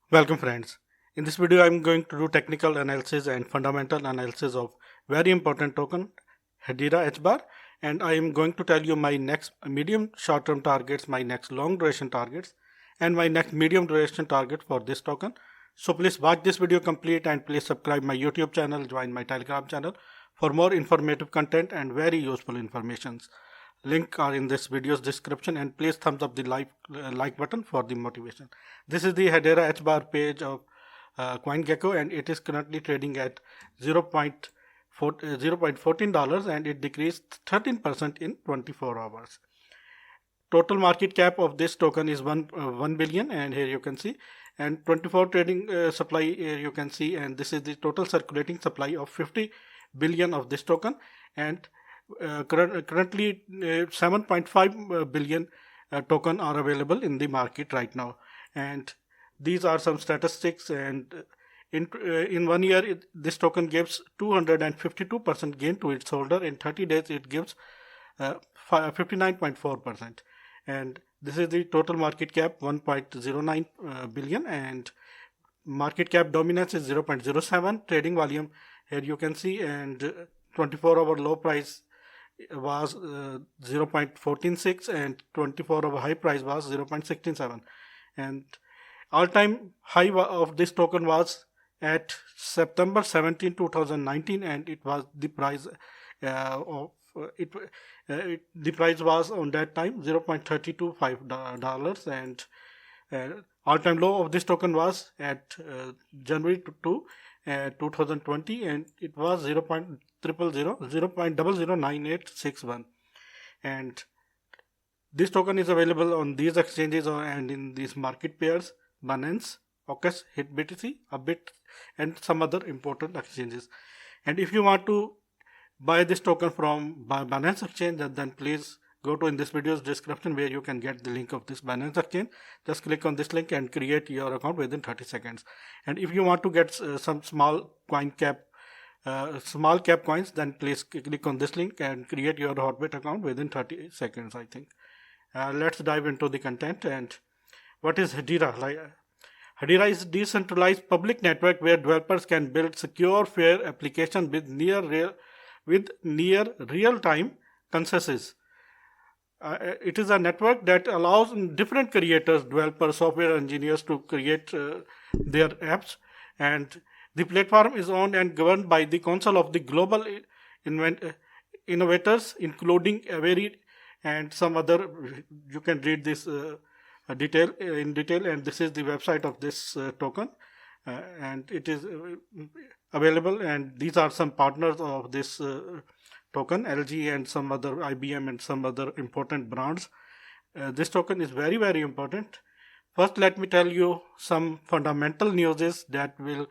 Welcome friends. In this video I am going to do technical analysis and fundamental analysis of very important token Hedera H bar, and I am going to tell you my next medium short term targets, my next long duration targets, and my next medium duration target for this token. So please watch this video complete and please subscribe my YouTube channel, join my Telegram channel for more informative content and very useful informations. Link are in this video's description, and please thumbs up the like button for the motivation. This is the Hedera H bar page of CoinGecko, and it is currently trading at $0.14 and it decreased 13% in 24 hours. Total market cap of this token is 1 billion, and here you can see, and 24 trading supply here you can see, and this is the total circulating supply of 50 billion of this token, and currently 7.5 billion token are available in the market right now. And these are some statistics, and in 1 year this token gives 252% gain to its holder. In 30 days it gives 59.4%, and this is the total market cap 1.09 billion, and market cap dominance is 0.07. Trading volume here you can see, and 24-hour low price was 0.146 and 24-hour high price was 0.167, and all-time high of this token was at September 17, 2019, and it was the price of the price was on that time $0.325, and all-time low of this token was at January 2020, and it was 0.0009861, and this token is available on these exchanges and in these market pairs: Binance, OKX, HitBTC, Abit, and some other important exchanges. And if you want to buy this token from Binance exchange, then please go to in this video's description where you can get the link of this Binance exchange. Just click on this link and create your account within 30 seconds. And if you want to get some small cap coins, then please click on this link and create your Hotbit account within 30 seconds, I think. Let's dive into the content. And what is Hedera? Hedera is a decentralized public network where developers can build secure, fair applications with near real-time consensus. It is a network that allows different creators, developers, software engineers to create their apps, and the platform is owned and governed by the Council of the Global Innovators, including Avery and some other. You can read this in detail, and this is the website of this token, and it is available, and these are some partners of this token: LG and some other, IBM and some other important brands. This token is very, very important. First, let me tell you some fundamental news that will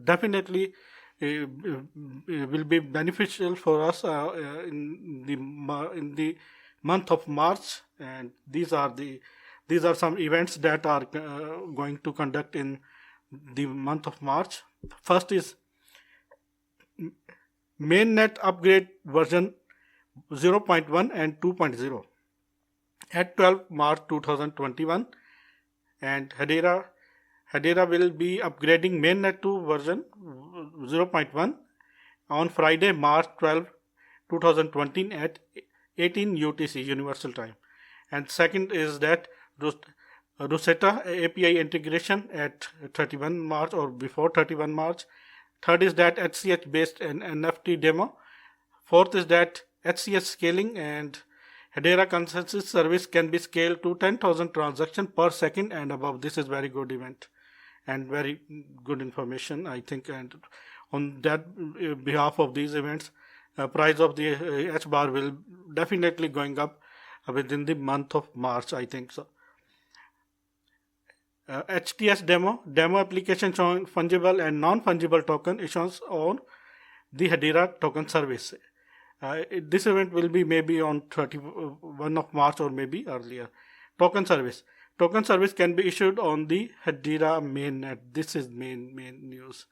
definitely will be beneficial for us in the month of March, and these are some events that are going to conduct in the month of March. First is mainnet upgrade version 0.1 and 2.0 at 12 March 2021, and Hedera will be upgrading mainnet to version 0.1 on Friday, March 12, 2020 at 18 UTC Universal Time. And second is that Rosetta API integration at 31 March or before 31 March. Third is that HCH based an NFT demo. Fourth is that HCH scaling and Hedera consensus service can be scaled to 10,000 transactions per second and above. This is very good event and very good information, I think. And on that behalf of these events, price of the H bar will definitely going up within the month of March, I think so. HTS demo application showing fungible and non-fungible token issuance on the Hedera token service. This event will be maybe on 31 of March or maybe earlier. Token service can be issued on the Hedera mainnet. This is main news.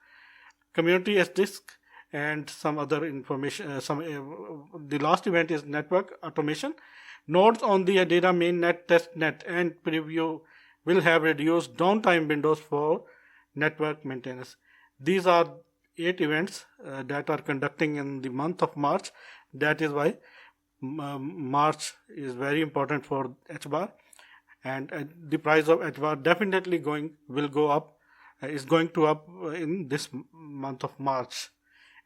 Community SDisk and some other information. The last event is network automation. Nodes on the Hedera mainnet, testnet, and preview will have reduced downtime windows for network maintenance. These are 8 events that are conducting in the month of March. That is why March is very important for HBAR, and the price of HBAR definitely will go up, is going to up in this month of March.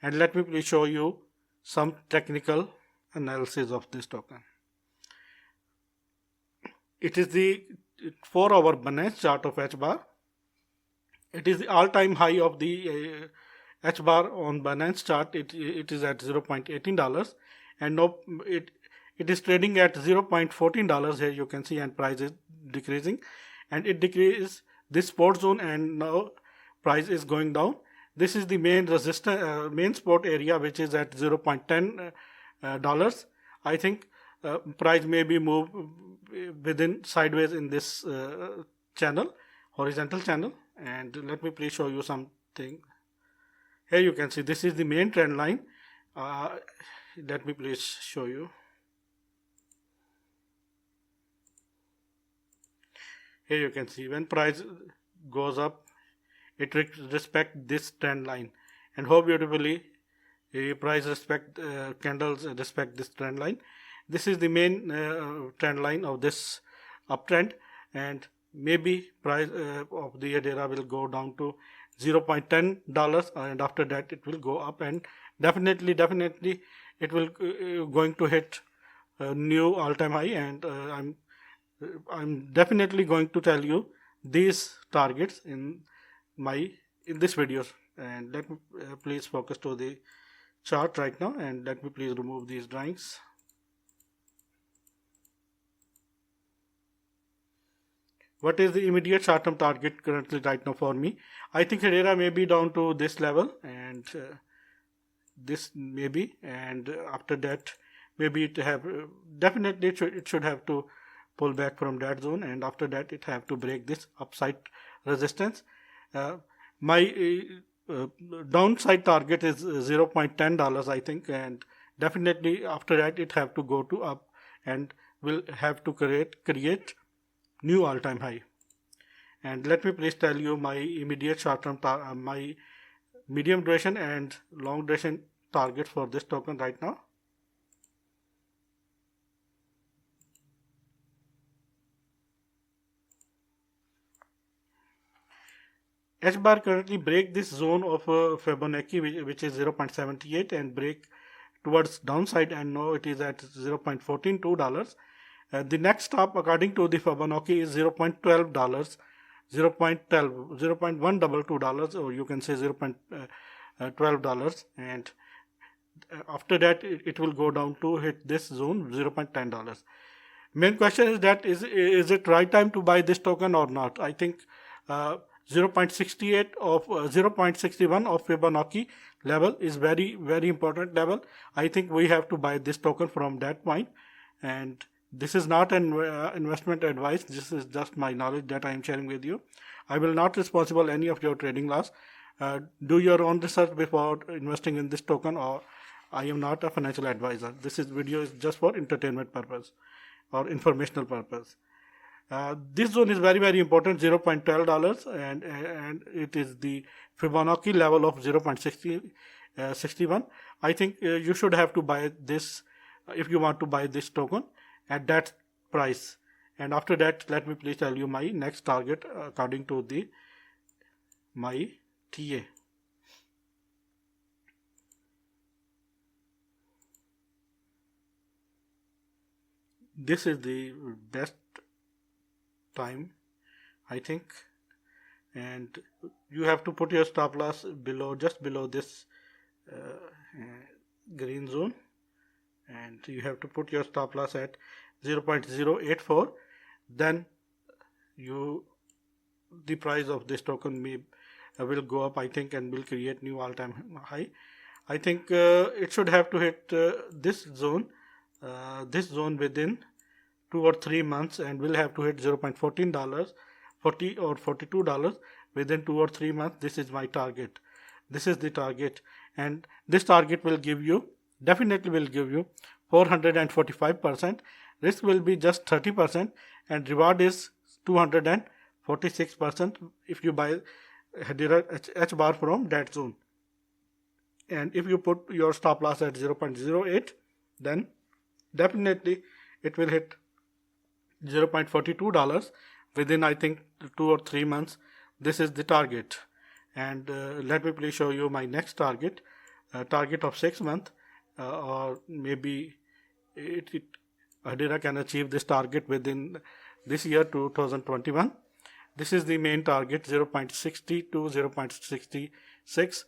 And let me please show you some technical analysis of this token. It is the 4-hour Binance chart of HBAR. It is the all-time high of the HBAR on Binance chart. It is at $0.18, and now it is trading at $0.14 here, you can see, and price is decreasing, and it decreases this support zone, and now price is going down. This is the main resistance, main support area, which is at $0.10. I think price may be moved within sideways in this channel, horizontal channel. And let me please show you something. Here you can see this is the main trend line. Let me please show you. Here you can see when price goes up, it respects this trend line, and how beautifully price candles respect this trend line. This is the main trend line of this uptrend, and maybe price of the Hedera will go down to $0.10, and after that it will go up, and definitely it will going to hit a new all-time high. And I'm definitely going to tell you these targets in this video. And let me please focus to the chart right now, and let me please remove these drawings. What is the immediate short-term target currently right now for me? I think Hedera may be down to this level, and this maybe, and after that maybe it have definitely it should have to pull back from that zone, and after that it have to break this upside resistance. My downside target is $0.10, I think, and definitely after that it have to go to up, and will have to create new all-time high. And let me please tell you my immediate short-term my medium duration and long duration target for this token right now. HBAR currently break this zone of Fibonacci, which is 0.78, and break towards downside, and now it is at $0.142. The next stop according to the Fibonacci is $0.12, $0.122, or you can say $0.12, and after that it will go down to hit this zone, $0.10. Main question is that is it right time to buy this token or not? I think 0.68 of 0.61 of Fibonacci level is very important level. I think we have to buy this token from that point, and this is not an investment advice. This is just my knowledge that I am sharing with you. I will not responsible any of your trading loss. Do your own research before investing in this token, or I am not a financial advisor. This video is just for entertainment purpose or informational purpose. This zone is very important, $0.12, and it is the Fibonacci level of 0.61. I think you should have to buy this if you want to buy this token at that price. And after that, let me please tell you my next target according to my TA. This is the best time, I think, and you have to put your stop loss just below this green zone, and you have to put your stop loss at 0.084. then the price of this token will go up, I think, and will create new all-time high. I think it should have to hit this zone within 2 or 3 months, and will have to hit $0.14, $40 or $42 within 2 or 3 months. This is my target. This is the target, and this target will give you, definitely will give you 445%. Risk will be just 30%, and reward is 240%. 46% if you buy Hedera H bar from that zone. And if you put your stop loss at 0.08, then definitely it will hit $0.42 within, I think, 2 or 3 months. This is the target. And let me please show you my next target, target of 6 months, or maybe Hedera can achieve this target within this year 2021. This is the main target, 0.60 to 0.66.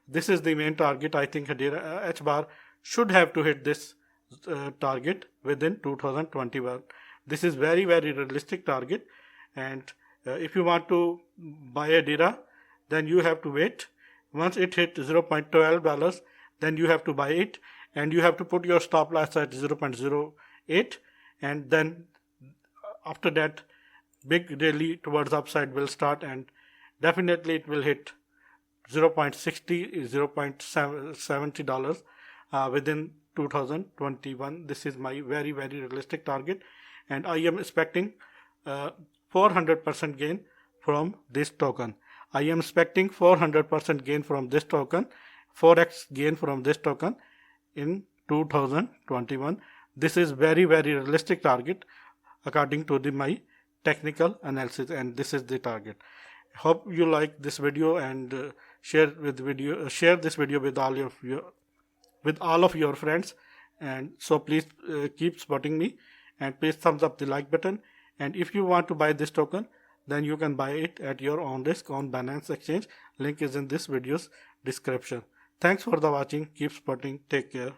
This is the main target. I think Hedera H bar should have to hit this target within 2021. This is very realistic target, and if you want to buy Hedera, then you have to wait. Once it hit $0.12, then you have to buy it, and you have to put your stop loss at 0.08, and then after that big rally towards upside will start, and definitely it will hit $0.60, $0.70 within 2021. This is my very realistic target, and I am expecting 400% gain from this token. I am expecting 400% gain from this token, 4x gain from this token in 2021. This is very realistic target according to my technical analysis, and this is the target. Hope you like this video, and share this video with all of your friends. And so please keep supporting me, and please thumbs up the like button. And if you want to buy this token, then you can buy it at your own risk on Binance Exchange. Link is in this video's description. Thanks for the watching. Keep supporting. Take care.